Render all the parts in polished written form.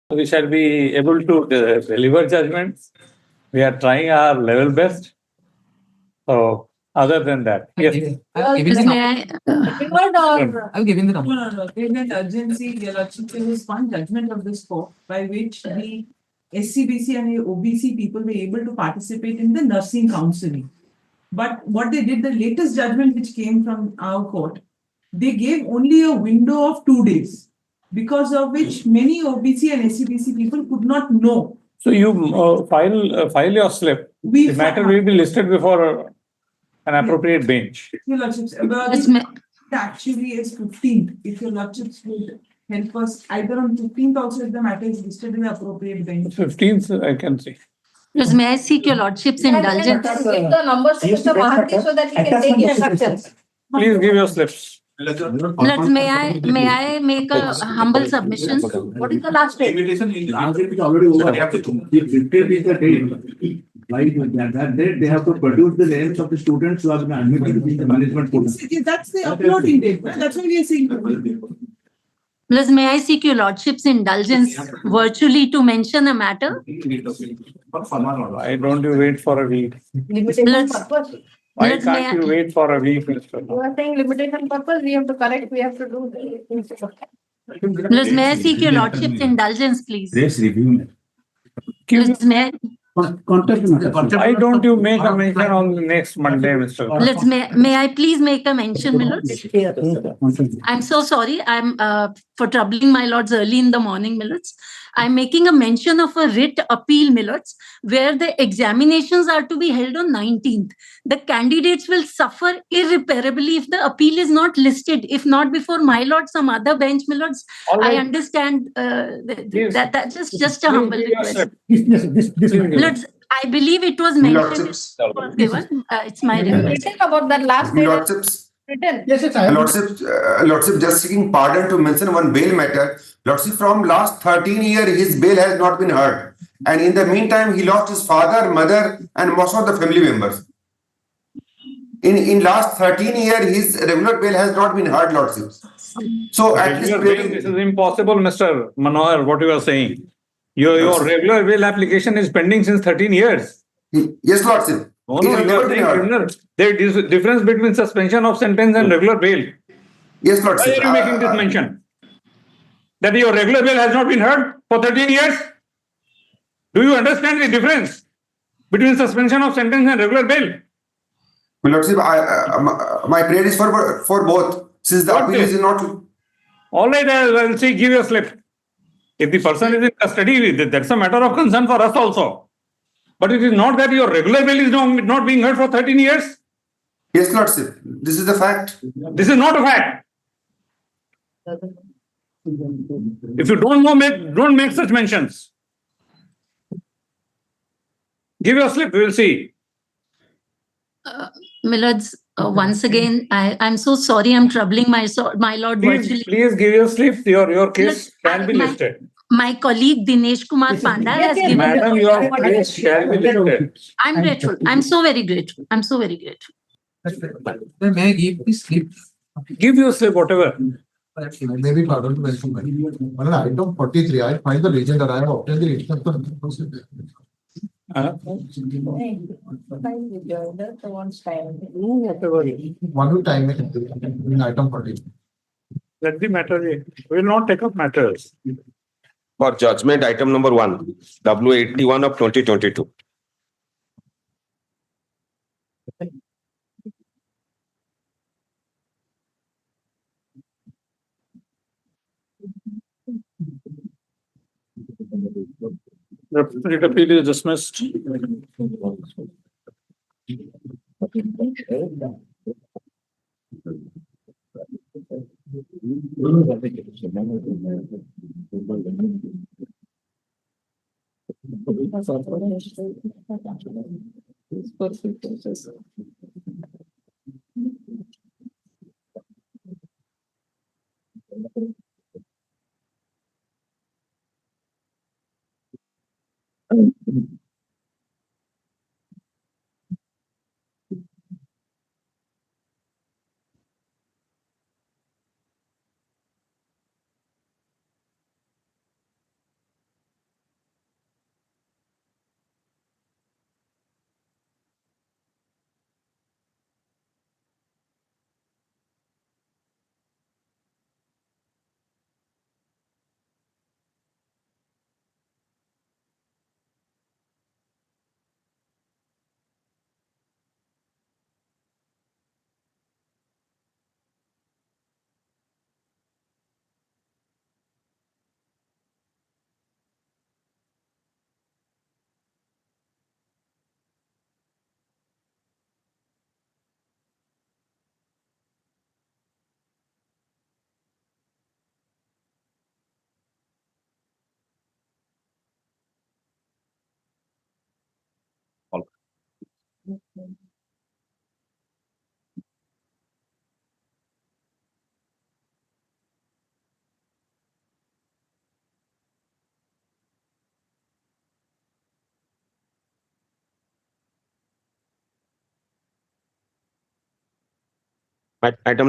we shall be able to deliver judgments. We are trying our level best. So, other than that, yes. I've given the number. No. In urgency, Your Lordship, there was one judgment of this court by which the SCBC and the OBC people were able to participate in the nursing counseling. But what they did, the latest judgment which came from our court, they gave only a window of 2 days, because of which many OBC and SCBC people could not know. So you file your slip. We The matter will be listed before an appropriate bench. Your Lordships, actually is 15th. If Your Lordships would help us either on 15th also, if the matter is listed in the appropriate bench. 15th, I can see. Yes, may I seek Your Lordship's indulgence? Give the numbers to Mr. Mahathi so that he can take instructions. Please give your slips. Let's, may I make a humble submission? What is the last date? Invitation is already over. They have to dictate the date. Right, that date they have to produce the names of the students who have been admitted in the management program. That's the uploading date. That's what we are saying. Plus, may I seek Your Lordship's indulgence virtually to mention a matter? Why don't you wait for a week? Limitation purpose. Why Let's, may can't you wait for a week, Mr. You are saying limitation purpose, we have to correct, we have to do. Plus, may I seek Your Lordship's indulgence, please? Yes, review. Plus, may I, Why don't you make a mention on the next Monday, Mr. let's, may I please make a mention, my lords? I'm so sorry. I'm for troubling my lords early in the morning, my lords. I'm making a mention of a writ appeal, my lords, where the examinations are to be held on 19th. The candidates will suffer irreparably if the appeal is not listed. If not before my lord, some other bench, my lords. I understand that's just a humble request. Lords, I believe it was mentioned. It's my request. Think about that last day. Lordships, Written. Lordship, just seeking pardon to mention one bail matter. Lordship, from last 13 years, his bail has not been heard. And in the meantime, he lost his father, mother, and most of the family members. In last 13 years, his regular bail has not been heard, Lordship. So at least This is impossible, Mr. Manohar, what you are saying. Your regular bail application is pending since 13 years. Yes, Lordship. No, It you has never are been saying heard. criminal. There is a difference between suspension of sentence and regular bail. Yes, Why Lordship. are you making this mention? That your regular bail has not been heard for 13 years? Do you understand the difference between suspension of sentence and regular bail? Lordship, my prayer is for both. Since the appeal is not. All right, I'll see, give you a slip. If the person is in custody, that's a matter of concern for us also. But it is not that your regular bail is not being heard for 13 years. Yes, Lordship. This is the fact. This is not a fact. If you don't know, don't make such mentions. Give your slip, we will see. My lords, once again, I'm so sorry. I'm troubling my lord virtually. Please give your slip. Your case can be listed. My colleague Dinesh Kumar Panda has given. Madam, your case shall be listed. I'm grateful. I'm so very grateful. I'm so very grateful. May I give this slip? Give your slip, whatever. Maybe pardon to mention. Item 43, I find the reason that I have obtained the instruction. One will time it in item 40. Let the matter be. We will not take up matters. For judgment, item number 1, W81 of 2022. The appeal is dismissed. Item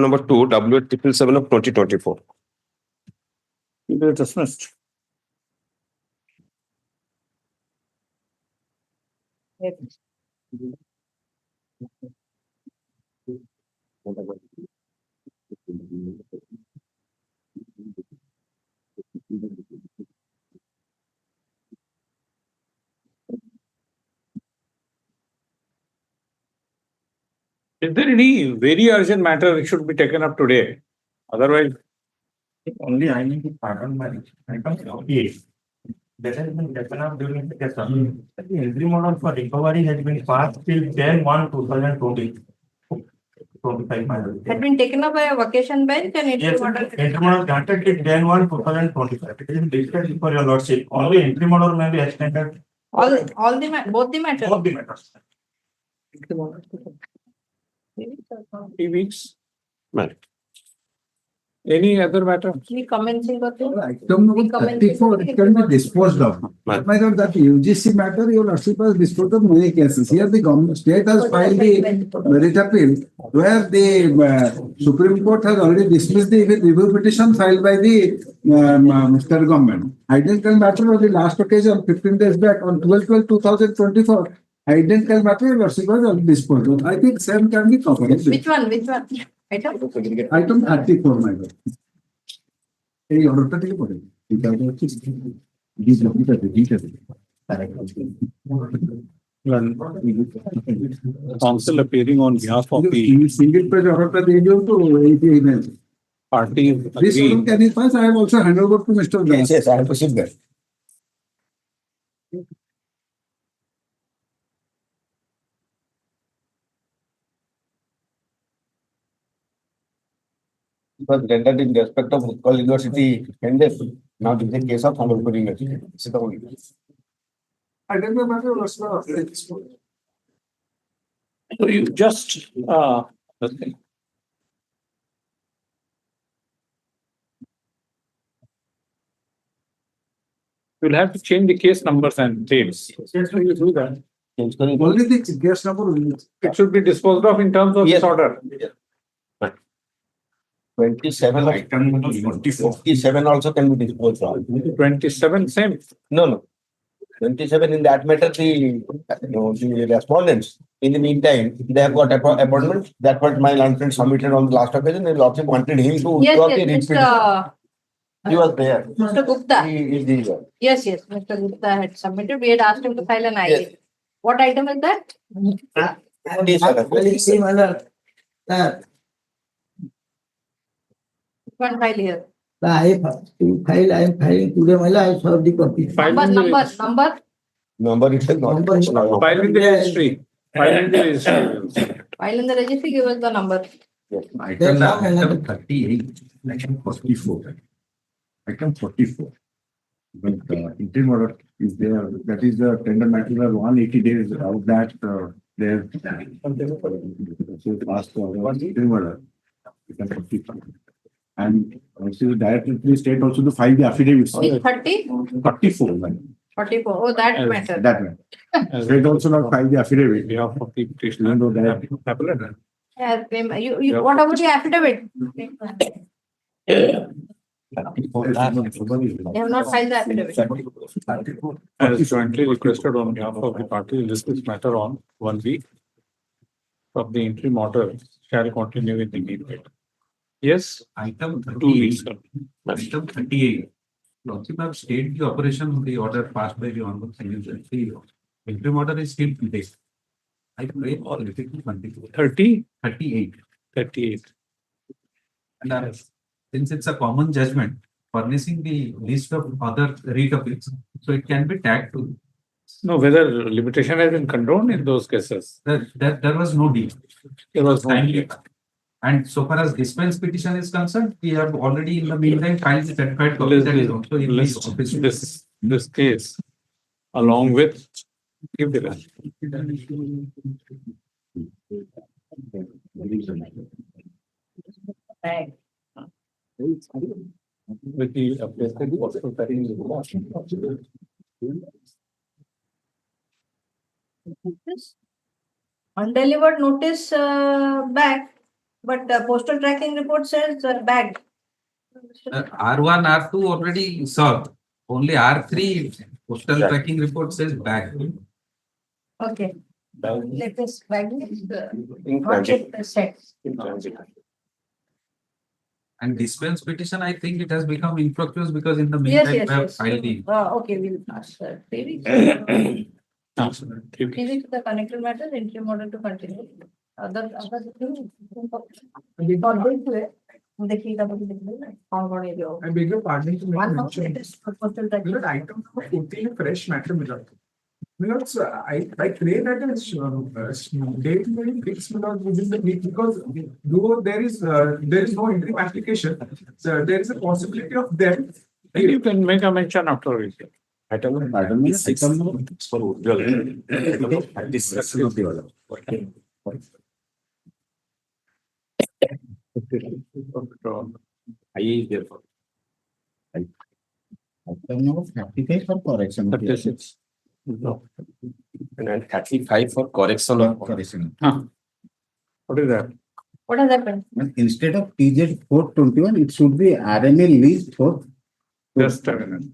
number 2, W877 of 2024. It is dismissed. Is there any very urgent matter which should be taken up today? Otherwise, Only I need to pardon my item 48. That has been taken up during the session. The entry model for recovery has been passed till 10/1/2020. 25 miles. Had been taken up by a vacation bench and it Yes, was entry model granted till 10/1/2025. It is discussed for your lordship. Only entry model may be extended. all the both the matters. Both the matters. 3 weeks. Any other matter? We commencing with it. Item number 34, it can be disposed of. My lord, that UGC matter, your lordship has disposed of many cases. Here the government, state has filed the merit appeal, where the Supreme Court has already dismissed the review petition filed by the Mr. Government. Identical matter of the last occasion, 15 days back, on 12/12/2024, identical matter, your lordship has already disposed of. I think same can be covered. Which one? Item? Item 34, my lord. এই অর্ডারটা থেকে পড়ে এটা হচ্ছে Council appearing on behalf of the single page অর্ডারটা দিয়ে দিও তো এই যে email party. This one can you pass? I have also hand over to Mr. Das. Yes, I have received that. It was rendered in respect of Utkal University ended. Now this is a case of Hamilpur University. This is the only case. I don't know matter was not. So you just, okay. You'll have to change the case numbers and dates. So you do that. Only the guest number. It should be disposed of in terms of Yes. this order. 27 item number 44. 47 also can be disposed of. 27, same. No. 27 in that matter, the respondents, in the meantime, they have got appointments. That what my land friend submitted on the last occasion, and lordship wanted him to. Yes, withdraw the yes, writ petition. Mr. He was there. Mr. Gupta. He is the. Yes, Mr. Gupta had submitted. We had asked him to file an ID. What item is that? Yes, sir. One file here. I am filing today, I saw the copy. Number. Number it is not. Number. File in the registry. File in the registry. File in the registry, give us the number. Item 38, item 44. Item 44. When interim order is there, that is the tender matter of 180 days of that, there. So past interim order. Item 45. And also the director state also to file the affidavits. 30? 44. 44. Oh, that matter. That one. State also not file the affidavit. Behalf of the petitioner. No, that. Yes, what about the affidavit? They have not filed the affidavit. As jointly requested on behalf of the party, list this matter on 1 week of the interim order shall continue with the immediate. Yes, Item 2 weeks. 38. Item 38. Lordship have stayed the operation of the order passed by the Honorable Single Judge. The interim order is still in place. I pray all effective 24. 38. 38. And since it's a common judgment, furnishing the list of other writ appeals, so it can be tagged to. No, whether limitation has been condoned in those cases. There was no deal. There was no Timely. And so far as dispense petition is concerned, we have already in the meantime filed the certified copy that is also in the office. This case, along with Give the rest. Bag. With the updated also carrying the Undelivered notice bag, but the postal tracking report says bag. R1, R2 already solved. Only R3 postal tracking report says bag. Okay. Let us bag. In Not transit. yet set. In transit. And dispense petition, I think it has become infructuous because in the Yes, meantime, yes, we have yes. filed the. Okay, we'll ask 3 weeks. 3 3 weeks the connected matters, interim order to continue. Other thing. देखिए double कौन ये जो I beg your pardon to make a one mention. postal tracking. Milord, item number 14 a fresh matter, Milord. Milord, sir, I pray that date may be fixed, Milord, within the week, because though there is no interim application, so there is a possibility of them. And you can make a mention after it. Item number 6 for Ujjwal. Discussion of the order. I is there for. Item number 35 for correction. 36. No. And 35 for correction of. Correction. What is that? What has happened? Instead of TZ 421, it should be RMA lease for Just a minute.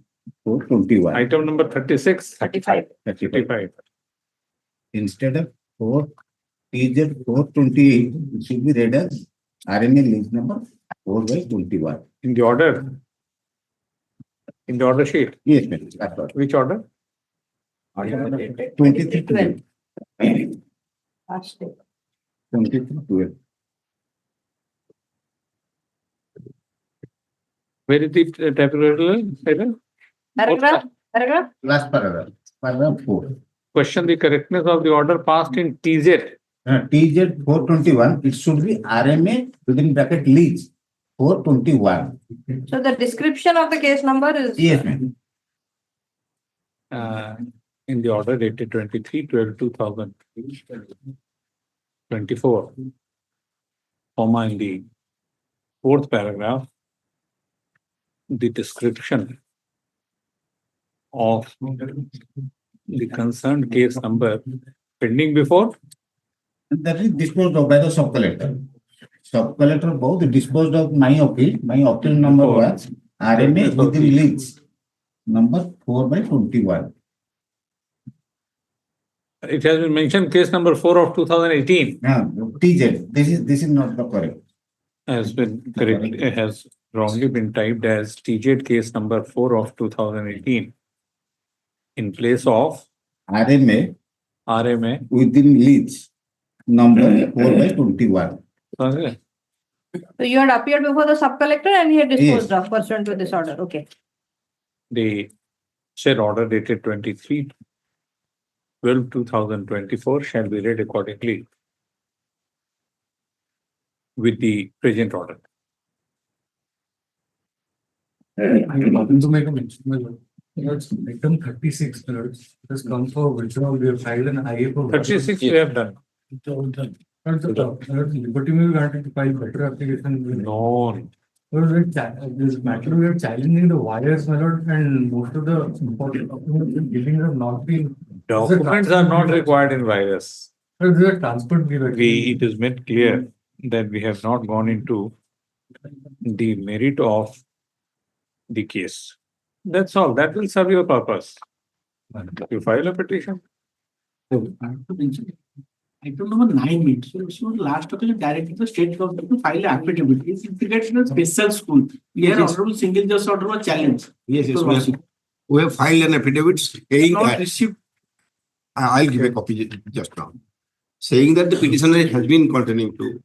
421. Item number 36. 35. 35. Instead of 4 TZ 428, it should be read as RMA lease number 4/21. In the order. In the order sheet. Yes, ma'am. That's all. Which order? 2312. Last day. 2312. Where is the tabular? Paragraph? Last paragraph. Paragraph 4. Question the correctness of the order passed in TZ. TZ 421, it should be RMA within bracket lease 421. So the description of the case number is. Yes, ma'am. In the order dated 23/12/2024, comma in the fourth paragraph, the description of the concerned case number pending before. That is disposed of by the sub-collector. Sub-collector both disposed of my appeal. My appeal number was RMA within lease number 4/21. It has been mentioned case number 4 of 2018 TZ. This is not the correct. has been correct. It has wrongly been typed as TJ case number 4 of 2018 in place of RMA within lease number 4/21. Okay. So you had appeared before the sub-collector and he had disposed of pursuant to this order. Okay. The said order dated 23/12/2024 shall be read accordingly with the present order. I'm going to make a mention. Item 36, it has come for withdrawal. We have filed an IA for 36 we have done. Liberty may be granted to file better application. No. This matter we are challenging the wires, my lord, and most of the important documents in dealing have not been. Documents are not required in virus. There's a transport bill. It is made clear that we have not gone into the merit of the case. That's all. That will serve your purpose. You file a petition. Item number 9 means, so last occasion directed the state government to file an affidavit. It's integrated in a special school. Here, honorable single judge order was challenged. Yes, we have filed an affidavit saying Not that, received. I'll give a copy just now, saying that the petitioner has been continuing to.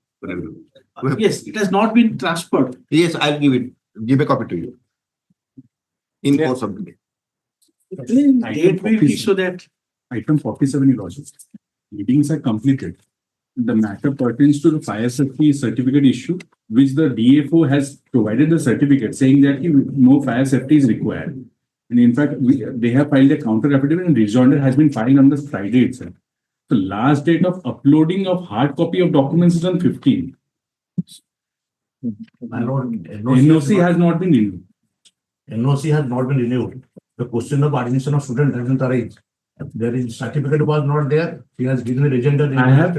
Yes, it has not been transferred. Yes, I'll give a copy to you. In course of the day. Date will be so that. Item 47, Your Lordship. Meetings are completed. The matter pertains to the fire safety certificate issue, which the DFO has provided the certificate saying that no fire safety is required. And in fact, they have filed a counter affidavit and rejoinder has been filed on the Friday itself. The last date of uploading of hard copy of documents is on 15. My lord, NOC has not been renewed. NOC has not been renewed. The question of admission of student doesn't arise. There is certificate was not there. He has given a rejoinder. I have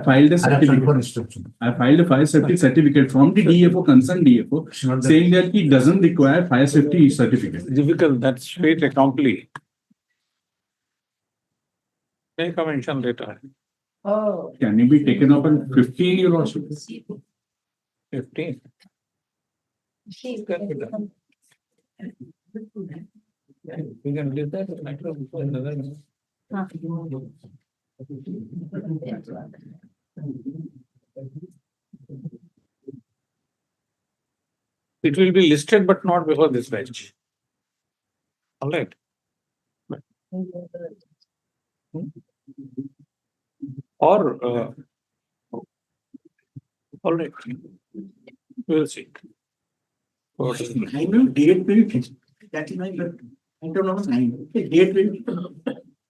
filed a certificate. For instruction. I filed a fire safety certificate from the DFO, concerned DFO, saying that he doesn't require fire safety certificate. Difficult, that's straight accompli. Make a mention later. Oh. Can it be taken up on 15 year also? 15. We can do that. It will be listed, but not before this batch. All right. Or, all right. We'll see. I know date will be fixed. That is my, I don't know, date will be.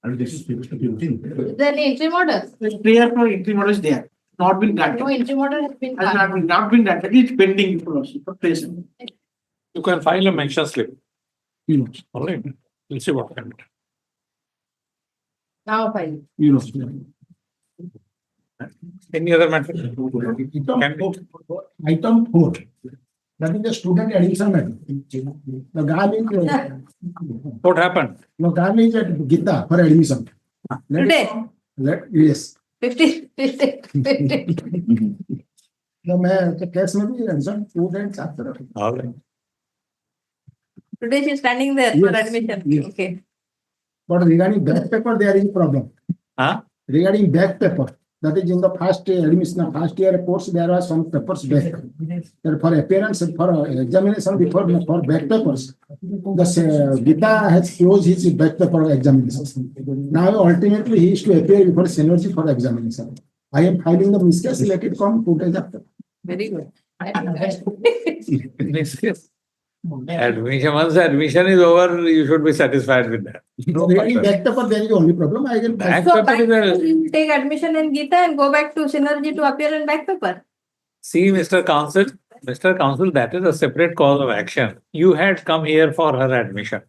And this is fixed to 15. Is there any interim order? Prayer for interim orders there, not been granted. No interim order has been. Has not been granted, it's pending for present. You can file a mention slip. You know, All right. We'll see what happens. Now file. you know. Any other matter? Item 4. That is the student admission matter. The guy is, What happened? the guy is at Gita for admission. Today, Yes. 50. The man, the case may be mentioned students after. All right. Today she's standing there for Yes, admission. yes. Okay. But regarding back paper, there is a problem. Huh? Regarding back paper, that is in the first admission, first year course, there are some papers back. There for appearance, for examination before, for back papers. The Gita has closed his back paper examination. Now ultimately he is to appear before Synergy for examination. I am filing the miscase, let it come 2 days after. Very good. Next case. Admission, once admission is over, you should be satisfied with that. No Regarding matter. back paper, there is the only problem. I can. Back So paper back is a- you take admission in Gita and go back to Synergy to appear in back paper. See, Mr. Counsel, that is a separate cause of action. You had come here for her admission.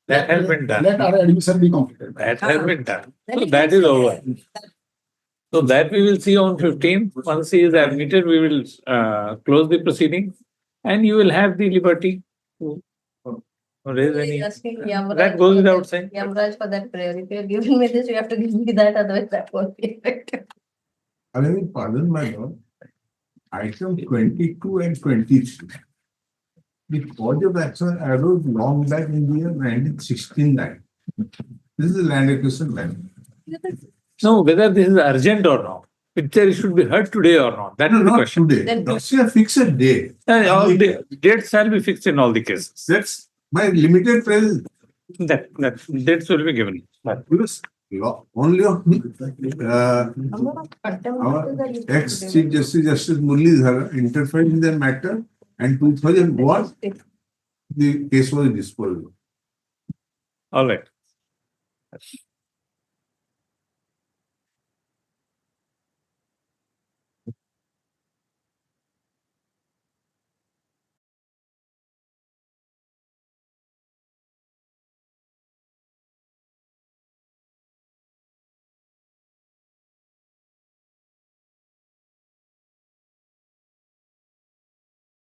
That has been done. Let our admission be completed. That has been done. Then So it that can is stay over. So that we will see on 15th. Once he is admitted, we will close the proceeding and you will have the liberty to raise He's any. asking Yamraj That goes for without that- saying. Yamraj for that prayer. If you have given me this, you have to give me that, otherwise that won't be effective. I mean, pardon my lord. Item 22 and 23. The cause of action arose long back in the year 1969. This is a land acquisition land. No, whether this is urgent or not, whether it should be heard today or not, that is the Not question. today. Then- That's a fixed day. And all the dates shall be fixed in all the cases. That's my limited presence. That dates will be given. Because only of our ex-Chief Justice Muralidhar interfered in the matter, and 2001, the case was disposed of. All right.